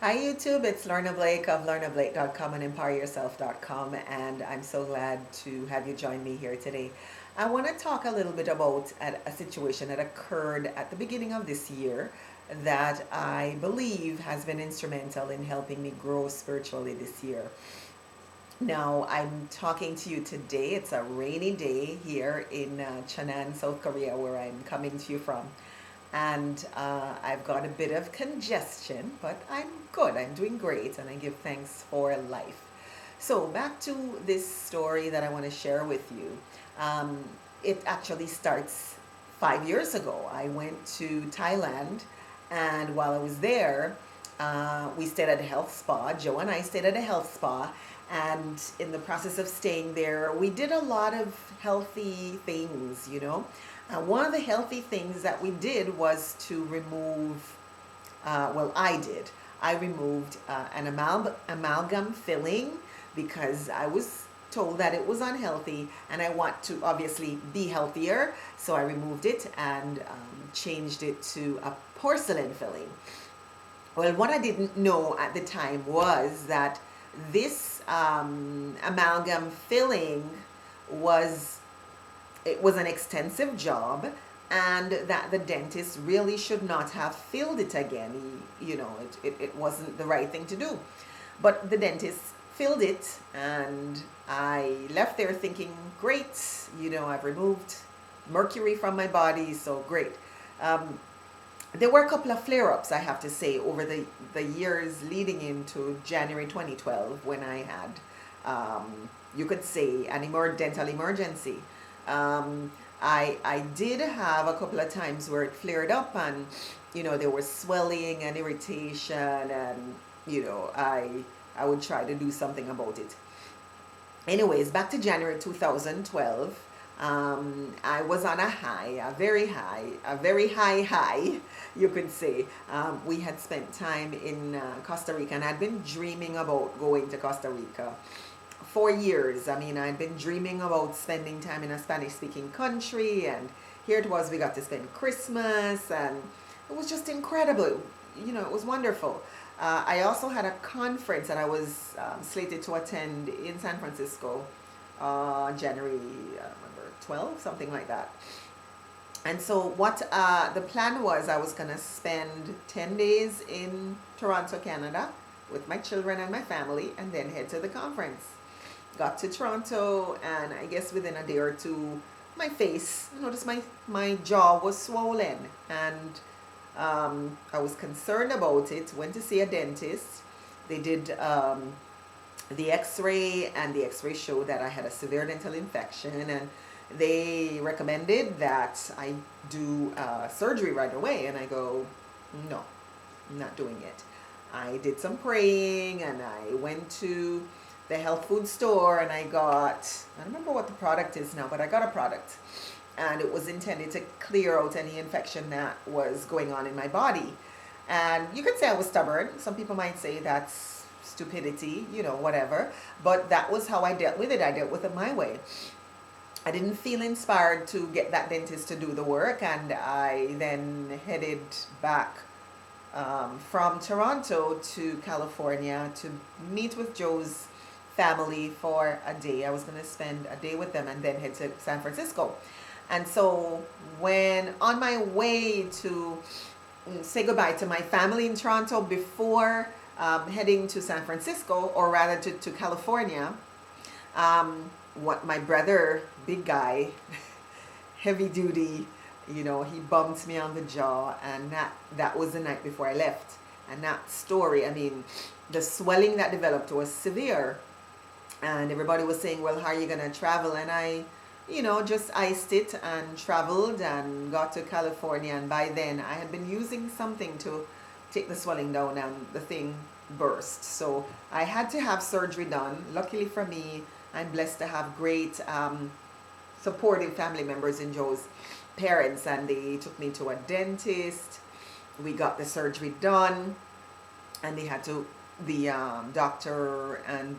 Hi YouTube, it's Lorna Blake of lornablake.com and empoweryourself.com, and I'm so glad to have you join me here today. I want to talk a little bit about a situation that occurred at the beginning of this year that I believe has been instrumental in helping me grow spiritually this year. Now, I'm talking to you today. It's a rainy day here in Cheonan, South Korea, where I'm coming to you from. And I've got a bit of congestion, but I'm good. I'm doing great, and I give thanks for life. So, back to this story that I want to share with you. Um, it actually starts 5 years ago. I went to Thailand, and while I was there, we stayed at a health spa. Joe and I stayed at a health spa, and in the process of staying there, we did a lot of healthy things. One of the healthy things that we did was to remove, well, I did. I removed an amalgam filling because I was told that it was unhealthy and I want to obviously be healthier. So I removed it and changed it to a porcelain filling. Well, what I didn't know at the time was that this amalgam filling was it was an extensive job, and that the dentist really should not have filled it again. It wasn't the right thing to do. But the dentist filled it, and I left there thinking, great, I've removed mercury from my body, so great. There were a couple of flare-ups, I have to say, over the years leading into January 2012 when I had, you could say, an dental emergency. I did have a couple of times where it flared up and, there was swelling and irritation and, I would try to do something about it. Anyways, back to January 2012. I was on a high, a very high, you could say. We had spent time in Costa Rica, and I'd been dreaming about going to Costa Rica for years. I mean, I'd been dreaming about spending time in a Spanish-speaking country, and here it was, we got to spend Christmas, and it was just incredible. It was wonderful. I also had a conference that I was slated to attend in San Francisco, January, I remember, 12, something like that. And so what the plan was, I was going to spend 10 days in Toronto, Canada, with my children and my family, and then head to the conference. Got to Toronto, and I guess within a day or two, my face, I noticed my jaw was swollen, and I was concerned about it. Went to see a dentist. They did the x-ray, and the x-ray showed that I had a severe dental infection, and they recommended that I do surgery right away, and I go, no, I'm not doing it. I did some praying, and I went to the health food store, and I don't remember what the product is now, but I got a product, and it was intended to clear out any infection that was going on in my body. And you could say I was stubborn. Some people might say that's stupidity, whatever, but that was how I dealt with it. I dealt with it my way. I didn't feel inspired to get that dentist to do the work, and I then headed back from Toronto to California to meet with Joe's family for a day. I was going to spend a day with them and then head to San Francisco. And so when on my way to say goodbye to my family in Toronto before heading to San Francisco, or rather to California, what my brother, big guy, heavy duty, he bumped me on the jaw, and that was the night before I left. And that story, I mean, the swelling that developed was severe. And everybody was saying, well, how are you going to travel? And I, just iced it and traveled and got to California. And by then I had been using something to take the swelling down, and the thing burst. So I had to have surgery done. Luckily for me, I'm blessed to have great supportive family members in Joe's parents, and they took me to a dentist. We got the surgery done, and the doctor and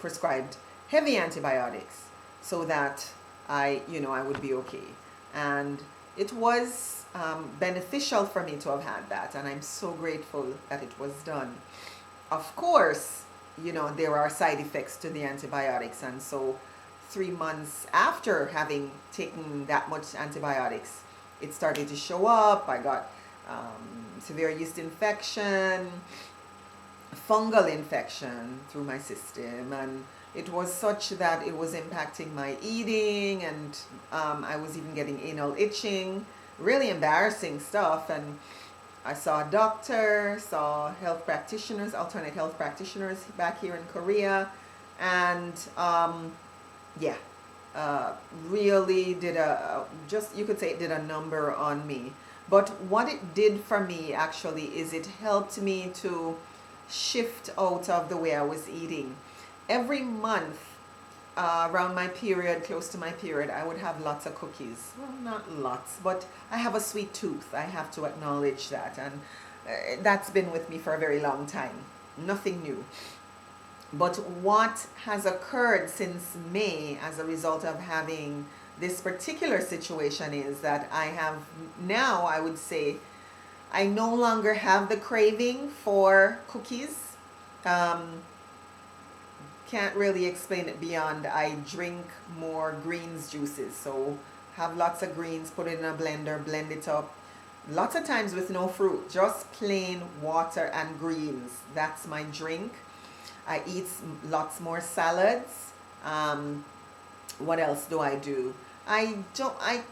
prescribed heavy antibiotics so that I would be okay. And it was beneficial for me to have had that, and I'm so grateful that it was done. of course, there are side effects to the antibiotics. And so 3 months after having taken that much antibiotics, it started to show up. I got severe yeast infection, fungal infection through my system, and it was such that it was impacting my eating, and I was even getting anal itching, really embarrassing stuff. And I saw a doctor, saw health practitioners, alternate health practitioners back here in Korea, and yeah, really did just, you could say it did a number on me. But what it did for me actually is it helped me to shift out of the way I was eating. Every month, around my period, close to my period, I would have lots of cookies. Well, not lots, but I have a sweet tooth. I have to acknowledge that. And that's been with me for a very long time. Nothing new. But what has occurred since May as a result of having this particular situation is that I have now, I would say, I no longer have the craving for cookies. Can't really explain it beyond I drink more greens juices. So have lots of greens, put it in a blender, blend it up. Lots of times with no fruit, just plain water and greens. That's my drink. I eat lots more salads. What else do I do? I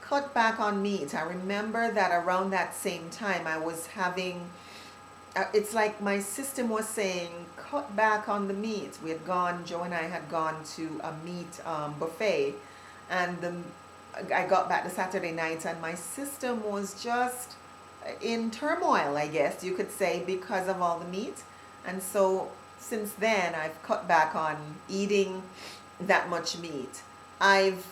cut back on meat. I remember that around that same time I was having, it's like my system was saying, cut back on the meat. Joe and I had gone to a meat buffet, and I got back the Saturday night, and my system was just in turmoil, I guess you could say, because of all the meat. And so since then, I've cut back on eating that much meat. I've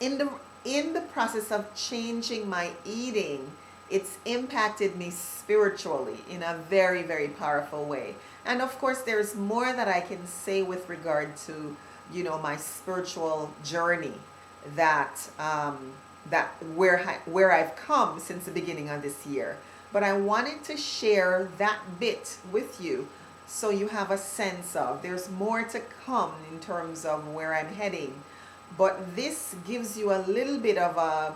in the process of changing my eating, it's impacted me spiritually in a very, very powerful way. And of course, there's more that I can say with regard to, my spiritual journey, that where I've come since the beginning of this year. But I wanted to share that bit with you so you have a sense of there's more to come in terms of where I'm heading. But this gives you a little bit of a,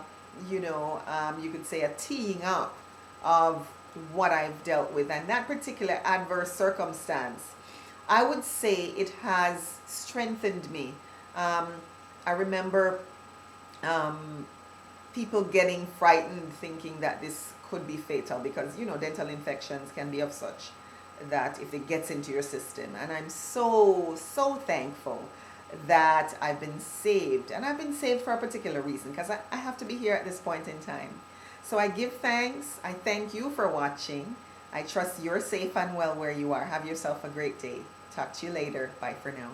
you could say a teeing up of what I've dealt with. And that particular adverse circumstance, I would say it has strengthened me. I remember people getting frightened thinking that this could be fatal because, dental infections can be of such that if it gets into your system. And I'm so, so thankful that I've been saved. And I've been saved for a particular reason, because I have to be here at this point in time. So I give thanks. I thank you for watching. I trust you're safe and well where you are. Have yourself a great day. Talk to you later. Bye for now.